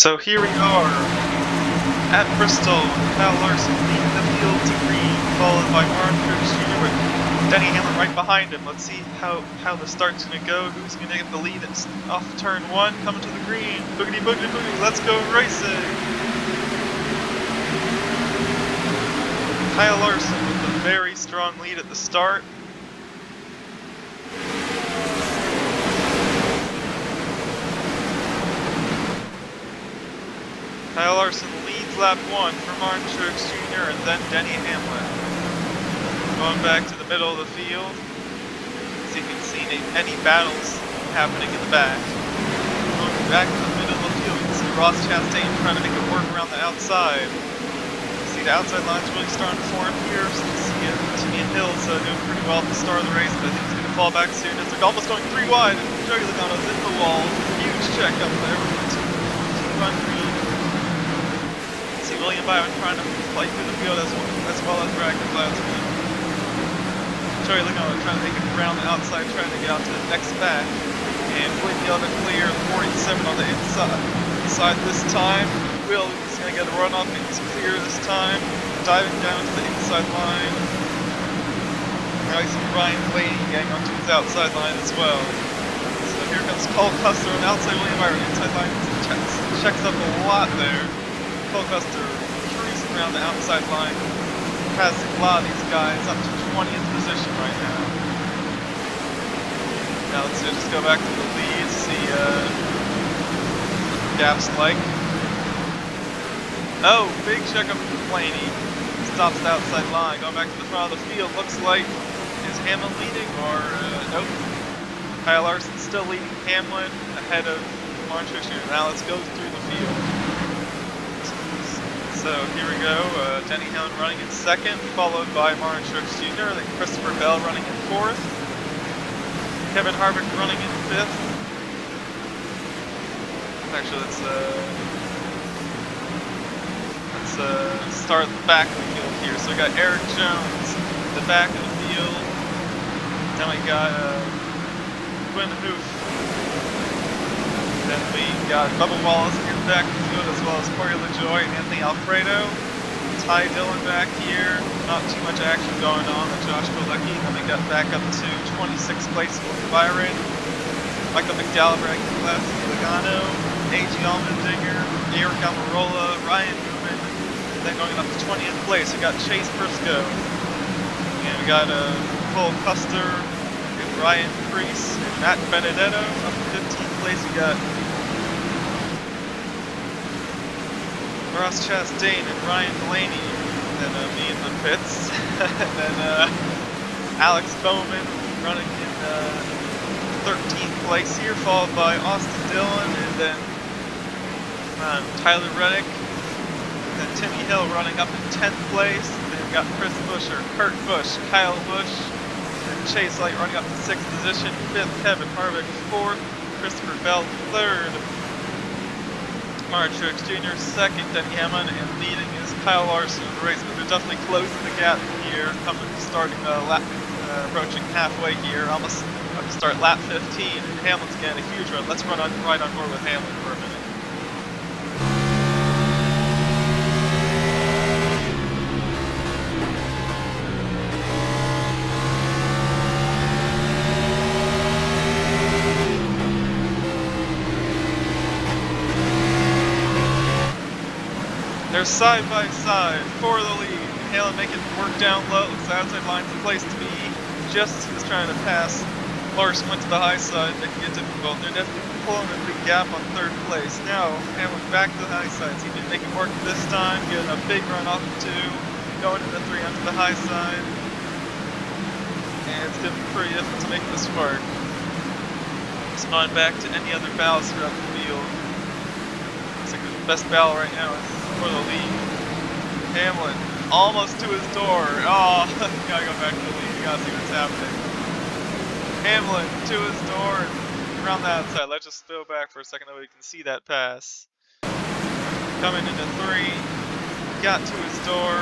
So here we are at Bristol with Kyle Larson leading the field to green, followed by Orange Jr. with Denny Hamlin right behind him. Let's see how the start's going to go. Who's going to get the lead? It's off turn one, coming to the green. Boogity, boogity, boogity. Let's go racing. Kyle Larson with a very strong lead at the start. Kyle Larson leads lap 1 from Orange Jr. and then Denny Hamlin. Going back to the middle of the field. See if you can see any battles happening in the back. Going back to the middle of the field, you can see Ross Chastain trying to make it work around the outside. You see the outside line's really starting to form here. So you see Timmy and Hill's doing pretty well at the start of the race, but I think he's going to fall back soon. It's like almost going 3 wide, and Joey Logano's in the wall. Huge check up there with 2 on green. William Byron trying to fight through the field as well as Brad Keselowski. Joey Logano trying to make it around the outside, trying to get out to the next back. And William able to clear 47 on the inside this time. Will is going to get a run off, and he's clear this time. Diving down to the inside line. Now you see Ryan Blaney getting onto his outside line as well. So here comes Cole Custer on outside William Byron. Inside line checks up a lot there. Cole Custer cruising around the outside line, passing a lot of these guys up to 20th position right now. Now let's just go back to the lead, see gaps like. Oh, big check up from Blaney. Stops the outside line, going back to the front of the field. Looks like, is Hamlin leading or nope. Kyle Larson still leading Hamlin ahead of Orange Jr. Now let's go through the field. So here we go, Denny Hamlin running in second, followed by Orange Jr., then Christopher Bell running in fourth, Kevin Harvick running in fifth. Actually, let's start at the back of the field here. So we got Eric Jones at the back of the field, then we got Quinn Hoof. Then we got Bubba Wallace in the back of the field, as well as Corey LaJoie and Anthony Alfredo. Ty Dillon back here. Not too much action going on with Josh Kolecki. Then we got back up to 26th place with Byron. Michael McDowell, Brad Keselowski, Logano, A.G. Allmendinger, Eric Almirola, Ryan Newman. Then going up to 20th place, we got Chase Briscoe. And we got Cole Custer, and Ryan Preece, and Matt Benedetto. Up to 15th place, we got Ross Chastain and Ryan Blaney, and then me in the pits, and then Alex Bowman running in 13th place here, followed by Austin Dillon, and then Tyler Reddick, and then Timmy Hill running up in 10th place, and then we got Chris Buescher, Kurt Busch, Kyle Busch, and Chase Light running up to 6th position, 5th Kevin Harvick, 4th Christopher Bell, 3rd Orange Jr., 2nd Denny Hamlin, and leading is Kyle Larson in the race. But they're definitely closing the gap here, starting lap, approaching halfway here, almost about to start lap 15. And Hamlin's getting a huge run. Let's right on board with Hamlin for a minute. They're side by side for the lead. Hamlin making work down low. Looks like the outside line's the place to be. Just as he was trying to pass, Larson went to the high side, making it difficult. They're definitely pulling a big gap on 3rd place. Now Hamlin back to the high side. He's been making work this time, getting a big run off of 2, going into 3 onto the high side. And it's going to be pretty difficult to make this work. Just on back to any other battles throughout the field. Looks like the best battle right now is for the lead. Hamlin almost to his door. Oh, you gotta go back to the lead. You gotta see what's happening. Hamlin to his door and around the outside. Let's just go back for a second so we can see that pass. Coming into 3, got to his door,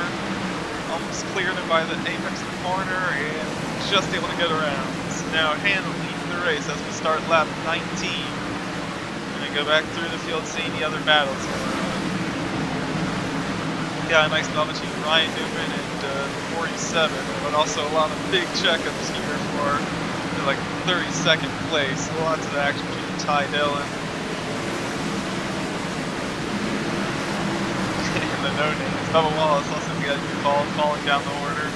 almost cleared him by the apex of the corner, and just able to get around. So now Hamlin leading the race as we start lap 19. we go back through the field, see any other battles going on. Yeah, nice battle between Ryan Newman and 47, but also a lot of big checkups here for like 32nd place. Lots of action between Ty Dillon and the no names. Bubba Wallace also got falling down the order.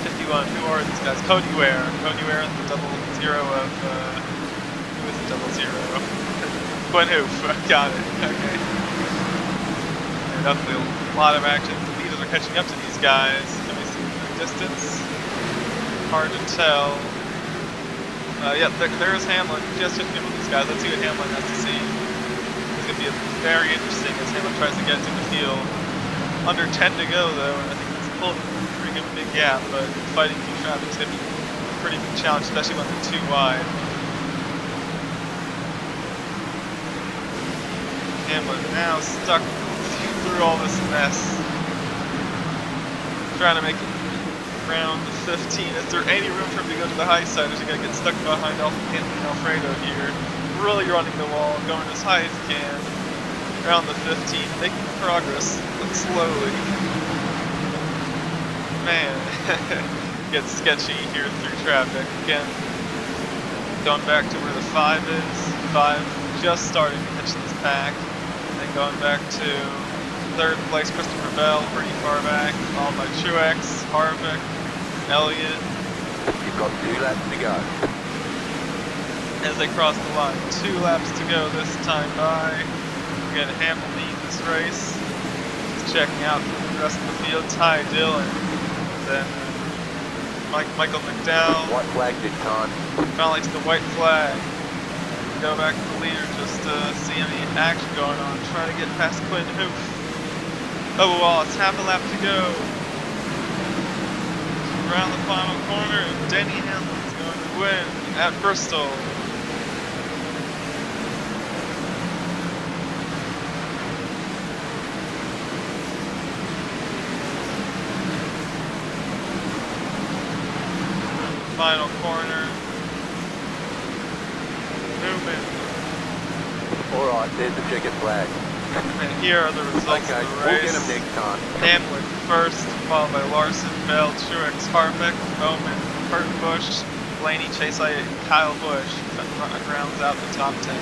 51, who are these guys? Cody Ware. Cody Ware is the 00 of, who is the 00? Quinn Hoof, got it, okay. And definitely a lot of action. The leaders are catching up to these guys. Can we see the distance? Hard to tell. Yeah, there's Hamlin. Just hit with these guys. Let's see what Hamlin has to see. It's going to be very interesting as Hamlin tries to get to the field. Under 10 to go, though, and I think it's pulled a pretty big gap, but fighting through traffic is going to be a pretty big challenge, especially when they're too wide. Hamlin now stuck through all this mess. Trying to make it around the 15. Is there any room for him to go to the high side? Is he going to get stuck behind Anthony Alfredo here? Really running the wall, going as high as he can. Around the 15, making progress, but slowly. Man, gets sketchy here through traffic. Again, going back to where the 5 is. 5 just starting to catch this pack. And going back to 3rd place, Christopher Bell, pretty far back, followed by Truex, Harvick, Elliott. You've got 2 laps to go. As they cross the line, 2 laps to go this time by. Again, Hamlin leading this race. Just checking out the rest of the field. Ty Dillon, then Michael McDowell. White flag this time. Finally to the white flag. Go back to the leader just to see any action going on. Trying to get past Quinn Hoof. Oh well, it's half a lap to go. Around the final corner, and Denny Hamlin's going to win at Bristol. Final corner. Newman. Alright, there's the checkered flag. And here are the results Okay, of the we'll race. get them next time. Hamlin first, followed by Larson, Bell, Truex, Harvick, Bowman, Kurt Busch, Blaney, Chase Elliott, Kyle Busch rounds out the top 10.